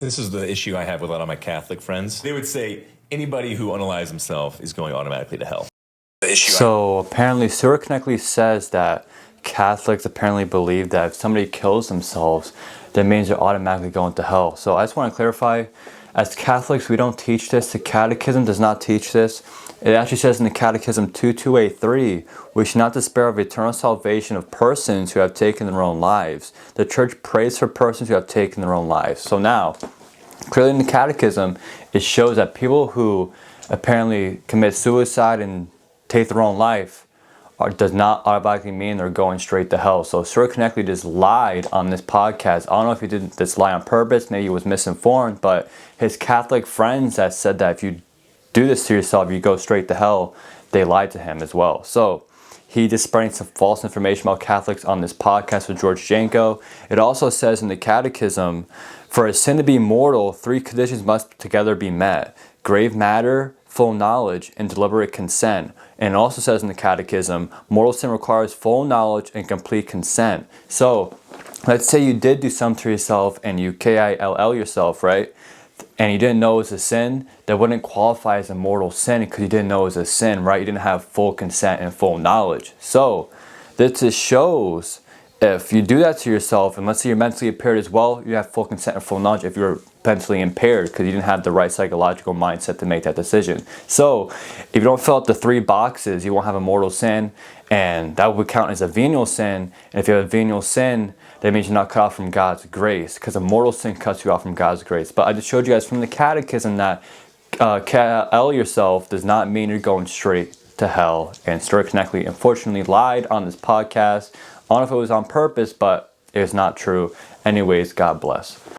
This is the issue I have with a lot of my Catholic friends. They would say anybody who unalives himself is going automatically to hell. So apparently Stuart Connectly says that Catholics apparently believe that if somebody kills themselves, that means they're automatically going to hell. So I just want to clarify, as Catholics, we don't teach this. The Catechism does not teach this. It actually says in the Catechism 2283, we should not despair of eternal salvation of persons who have taken their own lives. The Church prays for persons who have taken their own lives. So now, clearly in the Catechism, it shows that people who apparently commit suicide and take their own life does not automatically mean they're going straight to hell. So Stuart Connectly just lied on this podcast. I don't know if he did this lie on purpose, maybe he was misinformed, but his Catholic friends that said that if you do this to yourself, you go straight to hell, they lied to him as well. So he just spreading some false information about Catholics on this podcast with George Janko. It also says in the Catechism, for a sin to be mortal, 3 conditions must together be met: grave matter, full knowledge, and deliberate consent. And it also says in the Catechism, mortal sin requires full knowledge and complete consent. So let's say you did do something to yourself and you KILL yourself, right? And you didn't know it was a sin, that wouldn't qualify as a mortal sin because you didn't know it was a sin, right? You didn't have full consent and full knowledge. So this just shows if you do that to yourself, and let's say you're mentally impaired as well, you have full consent and full knowledge if you're mentally impaired because you didn't have the right psychological mindset to make that decision. So if you don't fill out the 3 boxes, you won't have a mortal sin, and that would count as a venial sin. And if you have a venial sin, that means you're not cut off from God's grace, because a mortal sin cuts you off from God's grace. But I just showed you guys from the Catechism that KIL yourself does not mean you're going straight to hell. And Stuart Connectly unfortunately lied on this podcast. I don't know if it was on purpose, but it's not true. Anyways, God bless.